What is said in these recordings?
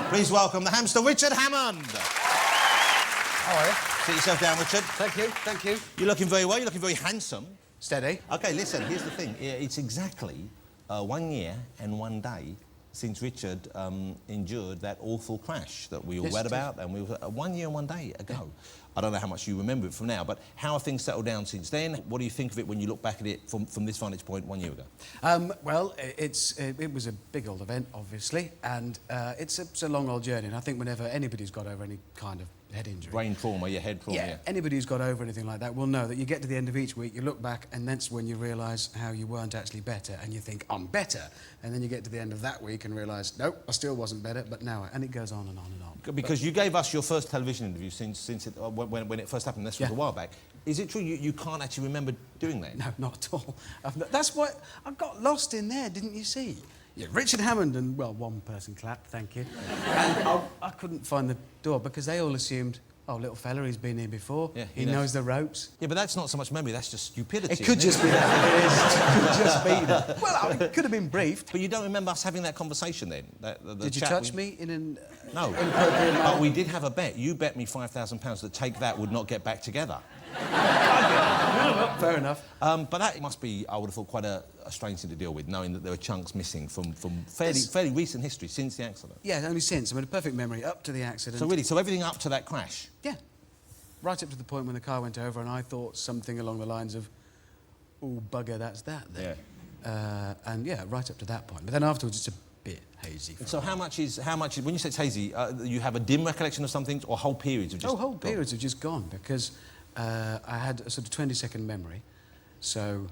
Please welcome the hamster, Richard Hammond. How are you? Sit yourself down, Richard. Thank you, thank you. You're looking very well, you're looking very handsome. Steady. OK, listen, here's the thing. It's exactly 1 year and 1 day since Richard endured that awful crash that we all read about, and 1 year and 1 day ago. Yeah. I don't know how much you remember it from now, but how have things settled down since then? What do you think of it when you look back at it from this vantage point 1 year ago? Well, it was a big old event, obviously, and it's a long old journey, and I think whenever anybody's got over any kind of head injury... Brain trauma, your head trauma, yeah. Anybody who's got over anything like that will know that you get to the end of each week, you look back, and that's when you realise how you weren't actually better, and you think, I'm better. And then you get to the end of that week and realise, nope, I still wasn't better, but now... And it goes on and on and on. Because you gave us your first television interview since it, when it first happened, this was a while back. Is it true you can't actually remember doing that? No, not at all. That's why I got lost in there, didn't you see? Yeah, Richard Hammond and, well, one person clapped, thank you. And I couldn't find the door because they all assumed, oh, little fella, he's been here before, yeah, he knows the ropes. Yeah, but that's not so much memory, that's just stupidity. It could just be that. It is. It could just be that. Well, it could have been briefed. But you don't remember us having that conversation then? Did you touch me in an... No, but we did have a bet. You bet me £5,000 that Take That would not get back together. Fair enough. But that must be, I would have thought, quite a strange thing to deal with, knowing that there were chunks missing from fairly recent history, since the accident. Yeah, only since. I mean, a perfect memory up to the accident. So really, so everything up to that crash? Yeah. Right up to the point when the car went over and I thought something along the lines of, oh, bugger, that's that then. Yeah. And yeah, right up to that point. But then afterwards, it's a bit hazy. So how much is, when you say it's hazy, you have a dim recollection of some things, or whole periods of just... Oh, whole periods have just gone, because I had a sort of 20-second memory, so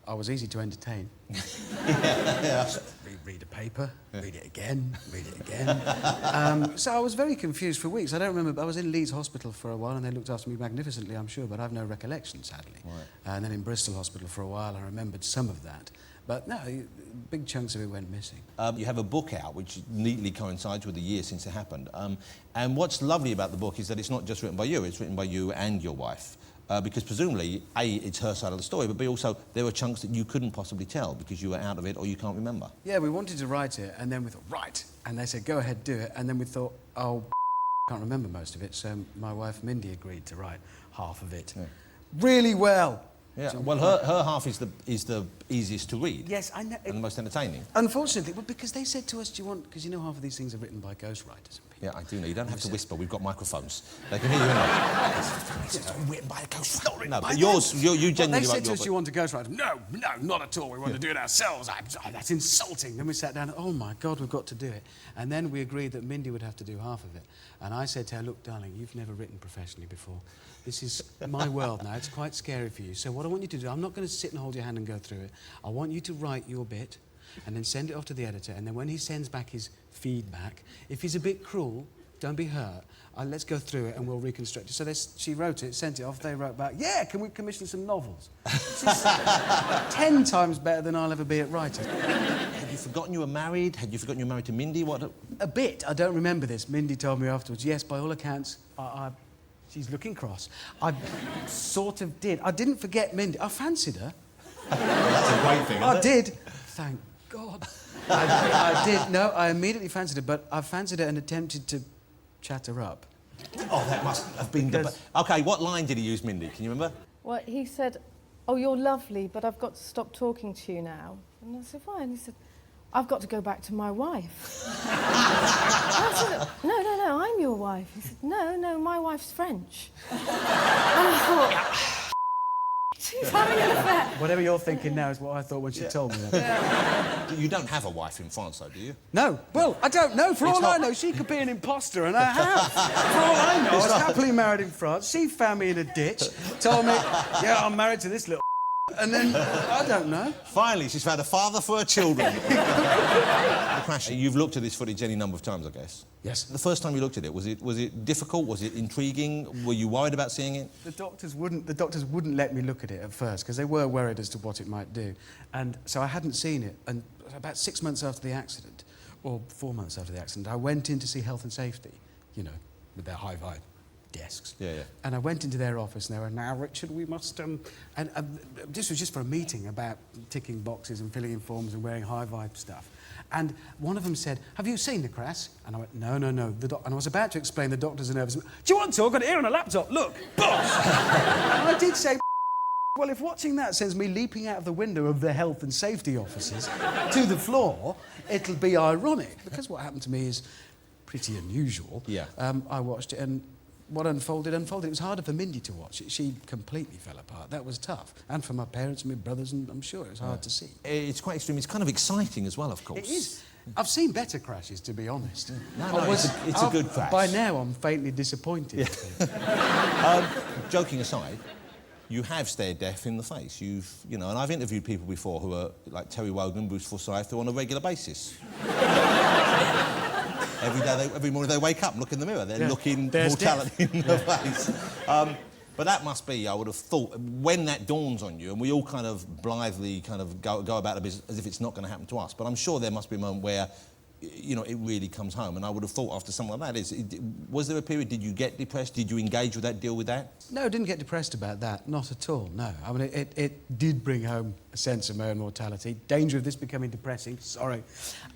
I was easy to entertain. So read a paper, read it again, so I was very confused for weeks. I don't remember, I was in Leeds Hospital for a while and they looked after me magnificently, I'm sure, but I've no recollection, sadly. Right. And then in Bristol Hospital for a while, I remembered some of that. But no, big chunks of it went missing. You have a book out which neatly coincides with the year since it happened. And what's lovely about the book is that it's not just written by you, it's written by you and your wife. Because presumably, A, it's her side of the story, but B, also, there were chunks that you couldn't possibly tell because you were out of it or you can't remember. Yeah, we wanted to write it, and then we thought, right. And they said, go ahead, do it. And then we thought, oh, can't remember most of it, so my wife Mindy agreed to write half of it. Yeah. Really well. Yeah, well, her half is the easiest to read. Yes, I know. And the most entertaining. Unfortunately, well, because they said to us, do you want... Because you know half of these things are written by ghostwriters. Yeah, I do know. You don't have to whisper. We've got microphones. They can hear you enough. It's written by a ghostwriter. No, but yours, you genuinely... They said to us, you want a ghostwriter? No, not at all. We want to do it ourselves. That's insulting. Then we sat down, oh, my God, we've got to do it. And then we agreed that Mindy would have to do half of it. And I said to her, look, darling, you've never written professionally before. This is my world now. It's quite scary for you. So what I want you to do, I'm not going to sit and hold your hand and go through it. I want you to write your bit and then send it off to the editor. And then when he sends back his feedback, if he's a bit cruel, don't be hurt. Let's go through it and we'll reconstruct it. So she wrote it, sent it off. They wrote back, yeah, can we commission some novels? This is 10 times better than I'll ever be at writing. Had you forgotten you were married? Had you forgotten you were married to Mindy? What? A bit. I don't remember this. Mindy told me afterwards, yes, by all accounts, she's looking cross. I sort of did. I didn't forget Mindy. I fancied her. That's a great thing, I did. Thank God. I did. No, I immediately fancied her, but I fancied her and attempted to chat her up. Oh, that must have been... OK, what line did he use, Mindy? Can you remember? Well, he said, oh, you're lovely, but I've got to stop talking to you now. And I said, why? And he said, I've got to go back to my wife. I said, no, I'm your wife. He said, no, my wife's French. And I thought, she's having an affair. Whatever you're thinking now is what I thought when she told me that. You don't have a wife in France, though, do you? No. Well, I don't know. For all I know, she could be an imposter, and I have. For all I know, I was happily married in France. She found me in a ditch, told me, yeah, I'm married to this little... And then, I don't know. Finally, she's found a father for her children. You've looked at this footage any number of times, I guess. Yes. The first time you looked at it, was it difficult? Was it intriguing? Were you worried about seeing it? The doctors wouldn't let me look at it at first because they were worried as to what it might do, and so I hadn't seen it. And about 6 months after the accident, or 4 months after the accident, I went in to see Health and Safety, you know, with their high vibe. desks. Yeah, yeah. And I went into their office and they were, now, Richard, we must... And this was just for a meeting about ticking boxes and filling in forms and wearing high-vibe stuff. And one of them said, have you seen the crash? And I went, no. And I was about to explain the doctors are nervous. Do you want to? I've got it here on a laptop. Look, boss! And I did say, well, if watching that sends me leaping out of the window of the health and safety officers to the floor, it'll be ironic, because what happened to me is pretty unusual. Yeah. I watched it, and what unfolded. It was harder for Mindy to watch it. She completely fell apart. That was tough. And for my parents and my brothers, and I'm sure it was hard to see. It's quite extreme. It's kind of exciting as well, of course. It is. I've seen better crashes, to be honest. No, it's a good crash. By now, I'm faintly disappointed. Yeah. Joking aside, you have stared death in the face. You know, and I've interviewed people before who are like Terry Wogan, Bruce Forsyth, who on a regular basis. Every morning they wake up and look in the mirror. They're looking mortality in the face. But that must be, I would have thought, when that dawns on you, and we all kind of blithely kind of go about the business as if it's not going to happen to us. But I'm sure there must be a moment where, you know, it really comes home. And I would have thought after something like that, was there a period, did you get depressed? Did you engage with that, deal with that? No, I didn't get depressed about that. Not at all, no. I mean, it did bring home a sense of my own mortality. Danger of this becoming depressing, sorry.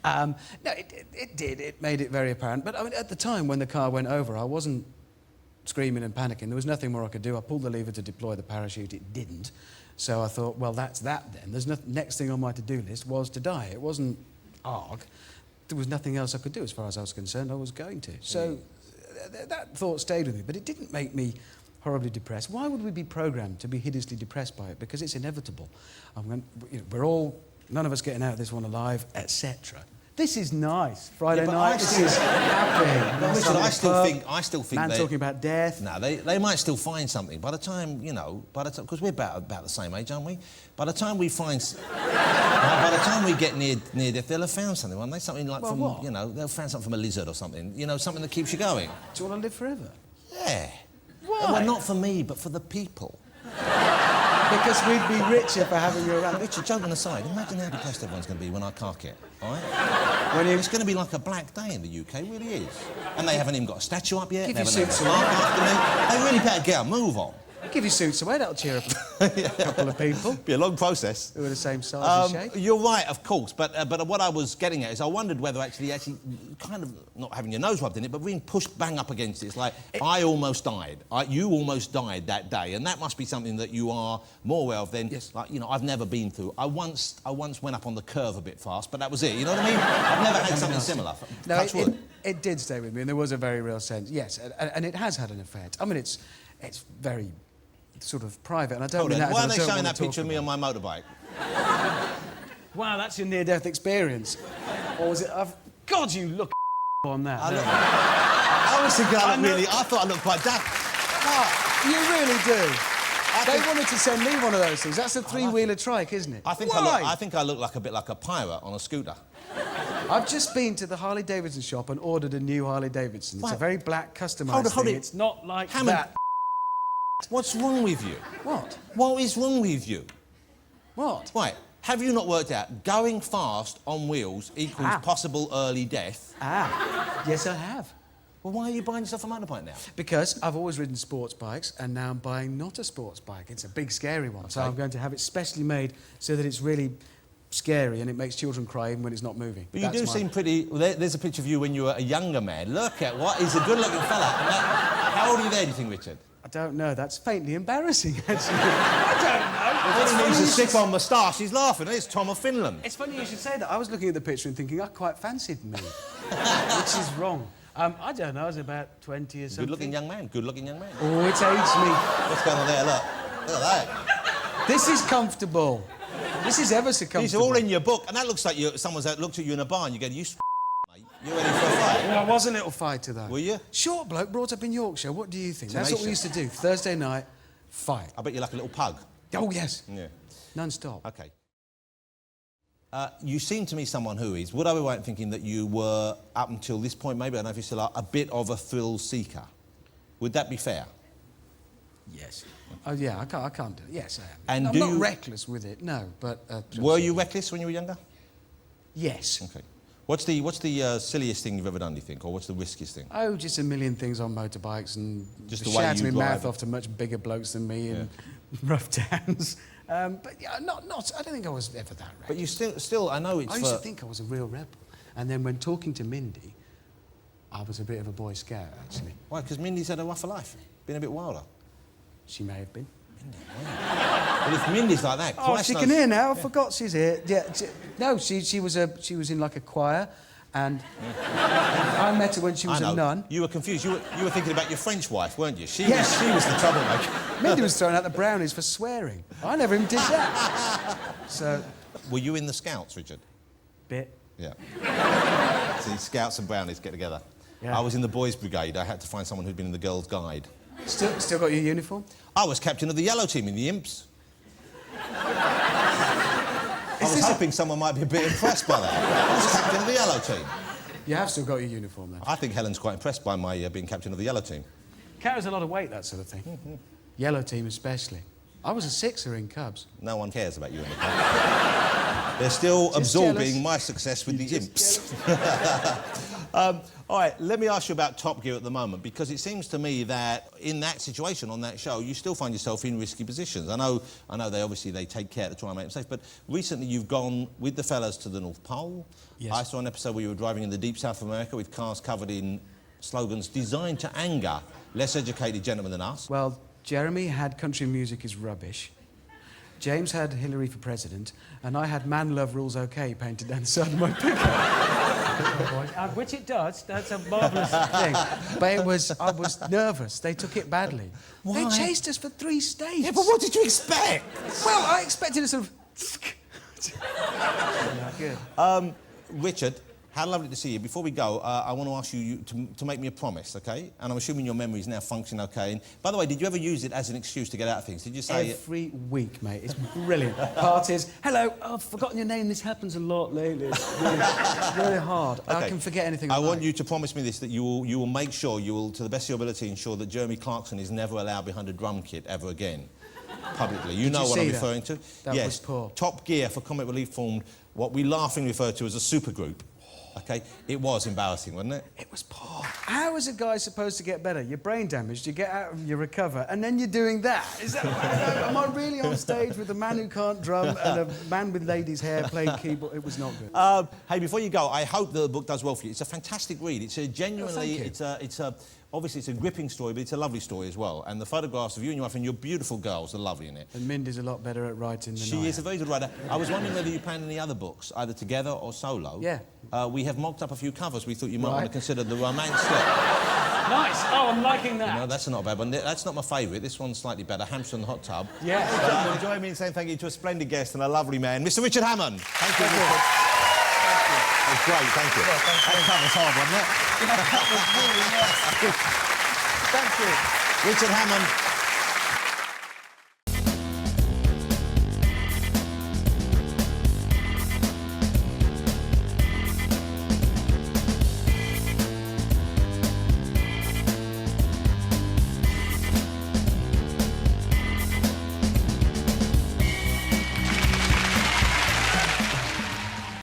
No, it did. It made it very apparent. But, I mean, at the time when the car went over, I wasn't screaming and panicking. There was nothing more I could do. I pulled the lever to deploy the parachute. It didn't. So I thought, well, that's that then. There's next thing on my to-do list was to die. It wasn't arg. There was nothing else I could do as far as I was concerned. I was going to. So that thought stayed with me, but it didn't make me horribly depressed. Why would we be programmed to be hideously depressed by it? Because it's inevitable. We're all, none of us getting out of this one alive, etc. This is nice. Friday night, this is happy. Richard, I still think man talking about death. No, they might still find something. By the time, you know, because we're about the same age, aren't we? By the time we get near death, they'll have found something, won't they? Something like what? You know, they'll find something from a lizard or something. You know, something that keeps you going. Do you want to live forever? Yeah. Why? Well, not for me, but for the people. Because we'd be richer for having you around. Richard, joking aside, imagine how depressed everyone's going to be when I cark it, all right? It's going to be like a black day in the UK, it really is. And they haven't even got a statue up yet. Give they your haven't suits had a mark after me. They really better get a move on. Give your suits away, that'll cheer up a couple of people. Be a long process. Who are the same size and shape. You're right, of course, but what I was getting at is I wondered whether actually kind of not having your nose rubbed in it, but being pushed bang up against it. It's like, I almost died. You almost died that day, and that must be something that you are more aware of than, like, you know, I've never been through. I once went up on the curve a bit fast, but that was it, you know what I mean? I've never had something similar. No, it did stay with me, and there was a very real sense, yes, and it has had an effect. I mean, it's very sort of private, and I don't mean that. Why are they showing that picture of me on my motorbike? Wow, that's your near-death experience. Or was it? God, you look on that. I was thinking I thought I looked quite daft. You really do. They wanted to send me one of those things. That's a three-wheeler trike, isn't it? I think I look like a bit like a pirate on a scooter. I've just been to the Harley-Davidson shop and ordered a new Harley-Davidson. It's a very black, customised thing. It's not like Hammond, that. What's wrong with you? What? What is wrong with you? What? Right, have you not worked out going fast on wheels equals possible early death? Yes, I have. Well, why are you buying yourself a motorbike now? Because I've always ridden sports bikes, and now I'm buying not a sports bike. It's a big, scary one. Okay. So I'm going to have it specially made so that it's really scary and it makes children cry even when it's not moving. But you do seem pretty... Well, there's a picture of you when you were a younger man. Look at what... He's a good-looking fella. How old are you there, do you think, Richard? I don't know. That's faintly embarrassing, actually. I don't know. He needs a stick-on moustache. He's laughing. It's Tom of Finland. It's funny you should say that. I was looking at the picture and thinking I quite fancied me, which is wrong. I don't know. I was about 20 or something. Good-looking young man. Good-looking young man. Oh, it's aged me. What's going on there? Look at that. This is comfortable. This is ever so comfortable. These are all in your book, and that looks like someone's looked at you in a bar and you go, you mate. You ready for a fight? Well, I was a little fighter, though. Were you? Short bloke brought up in Yorkshire. What do you think? That's what we used to do. Thursday night, fight. I bet you're like a little pug. Oh, yes. Yeah. Non-stop. OK. You seem to me someone who is, would I be right in thinking that you were, up until this point, maybe, I don't know if you still are, a bit of a thrill seeker? Would that be fair? Yes. Oh, yeah, I can't do it. Yes, I am. And I'm not reckless with it, no, but... were you reckless when you were younger? Yes. OK. What's the silliest thing you've ever done, do you think, or what's the riskiest thing? Oh, just a million things on motorbikes and Just the way shouting you my drive mouth it. off to much bigger blokes than me in rough towns. But yeah, not. I don't think I was ever that reckless. But you still, I know it's I used to think I was a real rebel, and then when talking to Mindy, I was a bit of a Boy Scout actually. Why? Because Mindy's had a rougher life, been a bit wilder. She may have been. But if Mindy's like that, Oh, Christ she knows- can hear now. I forgot she's here. Yeah, no, she was in like a choir, and I met her when she I was know. a nun. You were confused. You were thinking about your French wife, weren't you? She Yes. was the troublemaker. Mindy was throwing out the brownies for swearing. I never even did that. So, Were you in the Scouts, Richard? bit. Yeah. See, Scouts and Brownies get together. Yeah. I was in the Boys' Brigade. I had to find someone who'd been in the Girls' Guide. Still got your uniform? I was captain of the yellow team in the Imps. I was hoping someone might be a bit impressed by that. I was captain of the yellow team. You have still got your uniform, though. I think Helen's quite impressed by my being captain of the yellow team. Carries a lot of weight, that sort of thing. Yellow team especially. I was a sixer in Cubs. No one cares about you in the club. They're still absorbing jealous. my success with the Just Imps. All right, let me ask you about Top Gear at the moment, because it seems to me that in that situation on that show, you still find yourself in risky positions. I know they take care to try and make them safe, but recently you've gone with the fellas to the North Pole. Yes. I saw an episode where you were driving in the deep South America with cars covered in slogans designed to anger less educated gentlemen than us. Well, Jeremy had country music is rubbish. James had Hillary for president, and I had man love rules okay painted down the side of my pickup. Which it does. That's a marvellous thing. But I was nervous. They took it badly. Why? They chased us for 3 states. Yeah, but what did you expect? Well, I expected a sort of... No, good. Richard, how lovely to see you. Before we go, I want to ask you to make me a promise, OK? And I'm assuming your memory is now functioning OK. And by the way, did you ever use it as an excuse to get out of things? Did you say... Every week, mate. It's brilliant. Parties. Hello, I've forgotten your name. This happens a lot lately. It's really hard. Okay. I can forget anything I I want like. you to promise me this, that you will make sure, you will, to the best of your ability, ensure that Jeremy Clarkson is never allowed behind a drum kit ever again. Publicly. You know what I'm referring to? That yes. was poor. Top Gear for Comic Relief formed what we laughingly refer to as a supergroup. OK? It was embarrassing, wasn't it? It was poor. How is a guy supposed to get better? You're brain damaged, you get out, you recover, and then you're doing that. Is that am I really on stage with a man who can't drum and a man with ladies' hair playing keyboard? It was not good. Hey, before you go, I hope that the book does well for you. It's a fantastic read. It's a genuinely... thank you. Obviously, it's a gripping story, but it's a lovely story as well. And the photographs of you and your wife and your beautiful girls are lovely in it. And Mindy's a lot better at writing than I She is a am. very good writer. I was wondering whether you plan any other books, either together or solo. Yeah. We have mocked up a few covers we thought you might Right. want to consider the romance. nice. Oh, I'm liking that. No, that's not a bad one. That's not my favourite. This one's slightly better. Hamster and the Hot Tub. Yeah. Join me in saying thank you to a splendid guest and a lovely man, Mr. Richard Hammond. Thank you. Thank you. Richard. It was great, thank you. That was hard, wasn't it? Thank you. Richard Hammond.